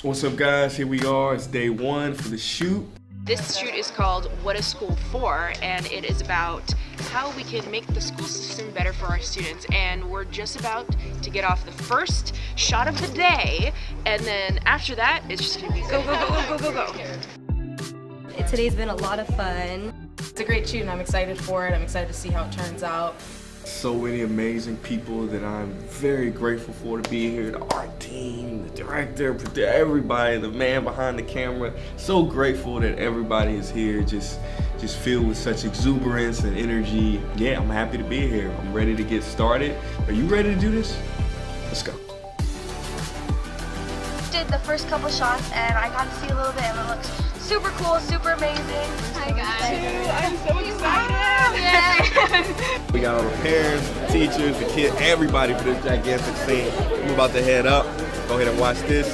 What's up, guys? Here we are. It's day one for the shoot. This shoot is called What is School For? And it is about how we can make the school system better for our students. And we're just about to get off the first shot of the day. And then after that, it's just gonna be go, go, go, go, go, go, go. Today's been a lot of fun. It's a great shoot and I'm excited for it. I'm excited to see how it turns out. So many amazing people that I'm very grateful for to be here. The art team, the director, everybody, the man behind the camera. So grateful that everybody is here, just filled with such exuberance and energy. Yeah, I'm happy to be here. I'm ready to get started. Are you ready to do this? Let's go. Did the first couple shots and I got to see a little bit and it looks super cool, super amazing. Hi guys. I'm so excited. We got all the parents, the teachers, the kids, everybody for this gigantic scene. I'm about to head up. Go ahead and watch this.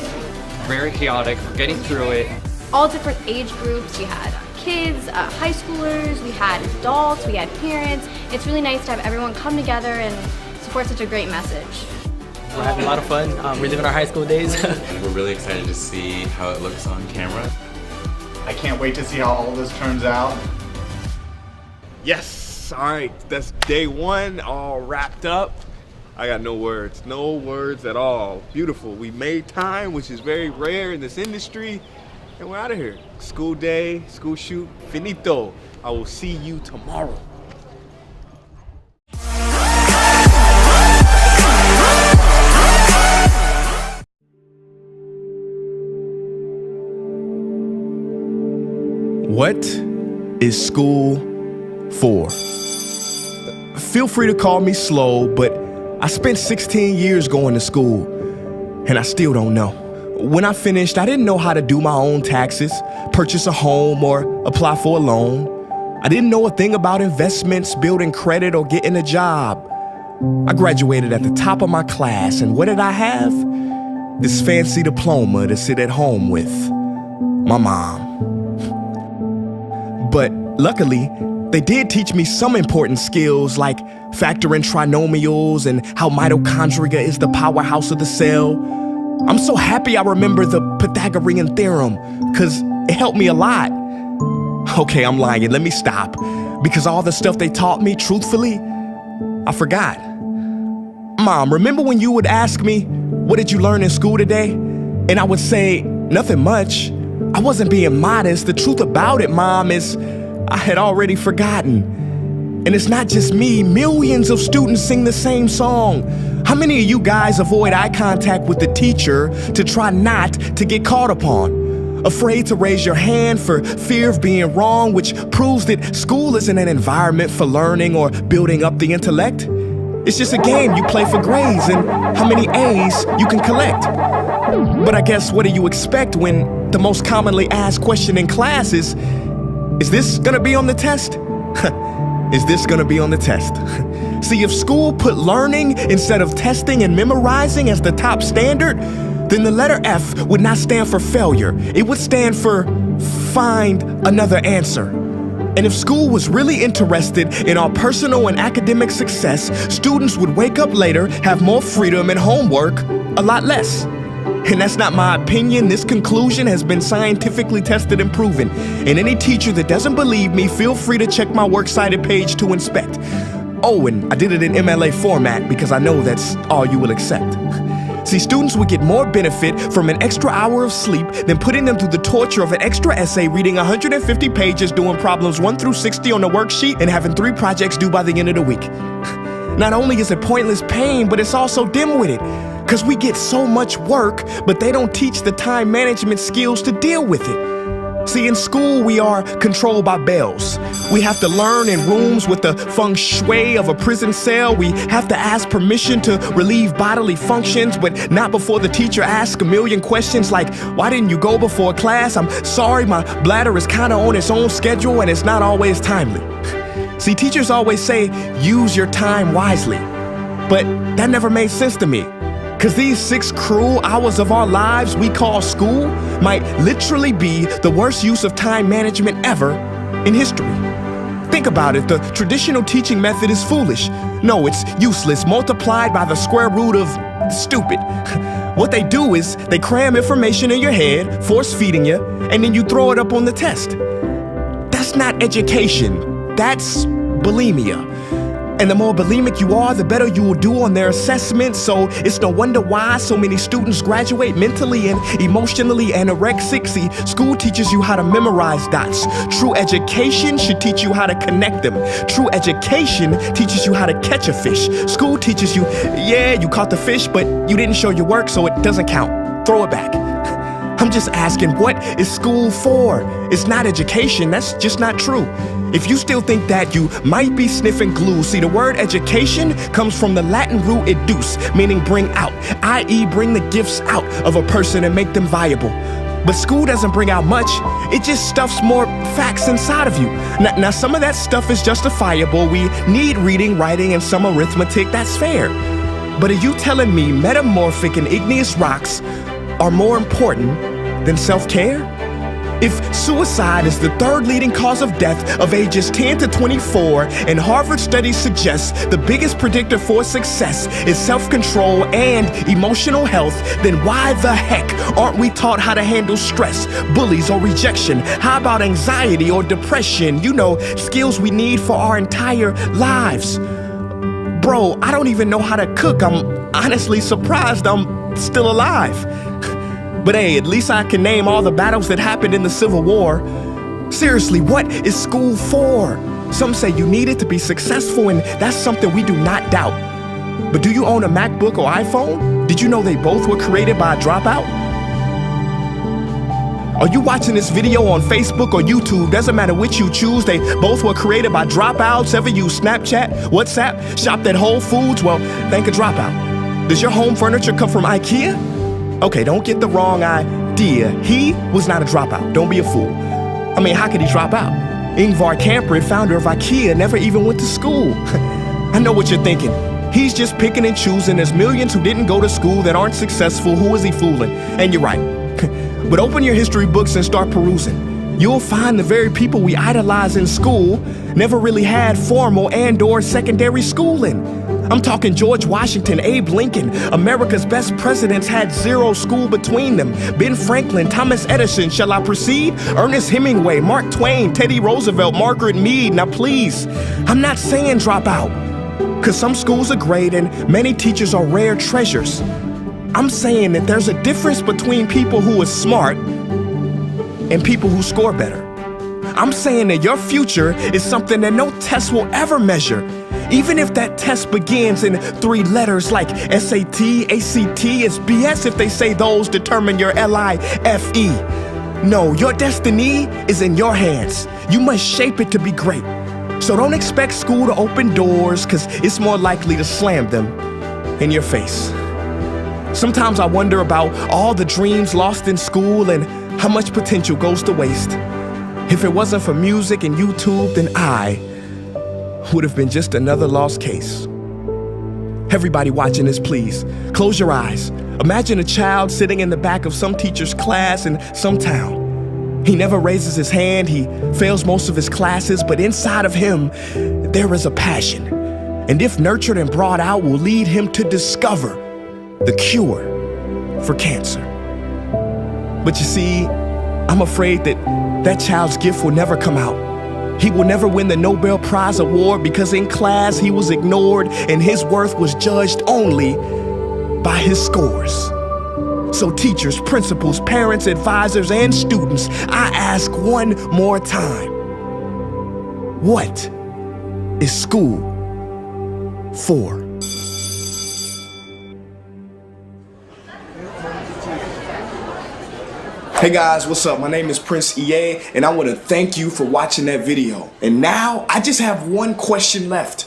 Very chaotic. We're getting through it. All different age groups. We had kids, high schoolers, we had adults, we had parents. It's really nice to have everyone come together and support such a great message. We're having a lot of fun, reliving our high school days. We're really excited to see how it looks on camera. I can't wait to see how all this turns out. Yes, all right, that's day one, all wrapped up. I got no words at all. Beautiful, we made time, which is very rare in this industry, and we're out of here. School day, school shoot, finito. I will see you tomorrow. What is school for? Feel free to call me slow, but I spent 16 years going to school, and I still don't know. When I finished, I didn't know how to do my own taxes, purchase a home, or apply for a loan. I didn't know a thing about investments, building credit, or getting a job. I graduated at the top of my class, and what did I have? This fancy diploma to sit at home with my mom. But luckily, they did teach me some important skills like factoring trinomials and how mitochondria is the powerhouse of the cell. I'm so happy I remember the Pythagorean theorem, because it helped me a lot. Okay, I'm lying, let me stop. Because all the stuff they taught me, truthfully, I forgot. Mom, remember when you would ask me, what did you learn in school today? And I would say, nothing much. I wasn't being modest. The truth about it, Mom, is I had already forgotten. And it's not just me. Millions of students sing the same song. How many of you guys avoid eye contact with the teacher to try not to get caught upon? Afraid to raise your hand for fear of being wrong, which proves that school isn't an environment for learning or building up the intellect. It's just a game you play for grades and how many A's you can collect. But I guess what do you expect when the most commonly asked question in class is this gonna be on the test? Is this gonna be on the test? See, if school put learning instead of testing and memorizing as the top standard, then the letter F would not stand for failure. It would stand for find another answer. And if school was really interested in our personal and academic success, students would wake up later, have more freedom and homework, a lot less. And that's not my opinion. This conclusion has been scientifically tested and proven. And any teacher that doesn't believe me, feel free to check my works cited page to inspect. Oh, and I did it in MLA format because I know that's all you will accept. See, students would get more benefit from an extra hour of sleep than putting them through the torture of an extra essay, reading 150 pages, doing problems 1 through 60 on the worksheet, and having 3 projects due by the end of the week. Not only is it pointless pain, but it's also dim-witted, because we get so much work, but they don't teach the time management skills to deal with it. See, in school, we are controlled by bells. We have to learn in rooms with the feng shui of a prison cell. We have to ask permission to relieve bodily functions, but not before the teacher asks a million questions like, why didn't you go before class? I'm sorry, my bladder is kind of on its own schedule and it's not always timely. See, teachers always say, use your time wisely. But that never made sense to me. Because these 6 cruel hours of our lives we call school might literally be the worst use of time management ever in history. Think about it, the traditional teaching method is foolish. No, it's useless, multiplied by the square root of stupid. What they do is they cram information in your head, force feeding you, and then you throw it up on the test. That's not education, that's bulimia. And the more bulimic you are, the better you will do on their assessments. So it's no wonder why so many students graduate mentally and emotionally anorexic. See, school teaches you how to memorize dots. True education should teach you how to connect them. True education teaches you how to catch a fish. School teaches you, yeah, you caught the fish, but you didn't show your work, so it doesn't count. Throw it back. I'm just asking, what is school for? It's not education, that's just not true. If you still think that, you might be sniffing glue. See, the word education comes from the Latin root educe, meaning bring out, i.e. bring the gifts out of a person and make them viable. But school doesn't bring out much, it just stuffs more facts inside of you. Now some of that stuff is justifiable. We need reading, writing, and some arithmetic, that's fair. But are you telling me metamorphic and igneous rocks are more important than self-care? If suicide is the third leading cause of death of ages 10 to 24, and Harvard studies suggest the biggest predictor for success is self-control and emotional health, then why the heck aren't we taught how to handle stress, bullies, or rejection? How about anxiety or depression? You know, skills we need for our entire lives. Bro, I don't even know how to cook. I'm honestly surprised I'm still alive. But hey, at least I can name all the battles that happened in the Civil War. Seriously, what is school for? Some say you need it to be successful, and that's something we do not doubt. But do you own a MacBook or iPhone? Did you know they both were created by a dropout? Are you watching this video on Facebook or YouTube? Doesn't matter which you choose, they both were created by dropouts. Ever use Snapchat, WhatsApp, shopped at Whole Foods? Well, thank a dropout. Does your home furniture come from IKEA? Okay, don't get the wrong idea. He was not a dropout. Don't be a fool. I mean, how could he drop out? Ingvar Kamprad, founder of IKEA, never even went to school. I know what you're thinking. He's just picking and choosing. There's millions who didn't go to school that aren't successful. Who is he fooling? And you're right. But open your history books and start perusing. You'll find the very people we idolize in school never really had formal and/or secondary schooling. I'm talking George Washington, Abe Lincoln. America's best presidents had zero school between them. Ben Franklin, Thomas Edison, shall I proceed? Ernest Hemingway, Mark Twain, Teddy Roosevelt, Margaret Mead. Now please, I'm not saying drop out, because some schools are great and many teachers are rare treasures. I'm saying that there's a difference between people who are smart and people who score better. I'm saying that your future is something that no test will ever measure. Even if that test begins in 3 letters like SAT, ACT, it's BS if they say those determine your LIFE. No, your destiny is in your hands. You must shape it to be great. So don't expect school to open doors, because it's more likely to slam them in your face. Sometimes I wonder about all the dreams lost in school and how much potential goes to waste. If it wasn't for music and YouTube, then I would have been just another lost case. Everybody watching this, please, close your eyes. Imagine a child sitting in the back of some teacher's class in some town. He never raises his hand, he fails most of his classes, but inside of him, there is a passion. And if nurtured and brought out, will lead him to discover the cure for cancer. But you see, I'm afraid that child's gift will never come out. He will never win the Nobel Prize award because in class he was ignored and his worth was judged only by his scores. So teachers, principals, parents, advisors, and students, I ask one more time, what is school for? Hey guys, what's up? My name is Prince EA, and I want to thank you for watching that video. And now, I just have one question left.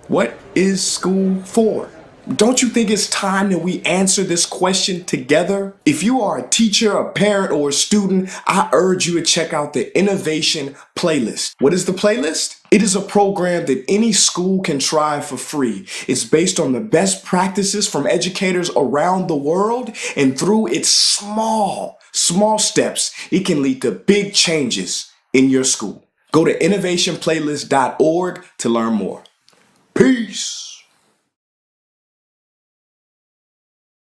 What is school for? Don't you think it's time that we answer this question together? If you are a teacher, a parent, or a student, I urge you to check out the Innovation Playlist. What is the playlist? It is a program that any school can try for free. It's based on the best practices from educators around the world, and through its small steps, it can lead to big changes in your school. Go to innovationplaylist.org to learn more. Peace.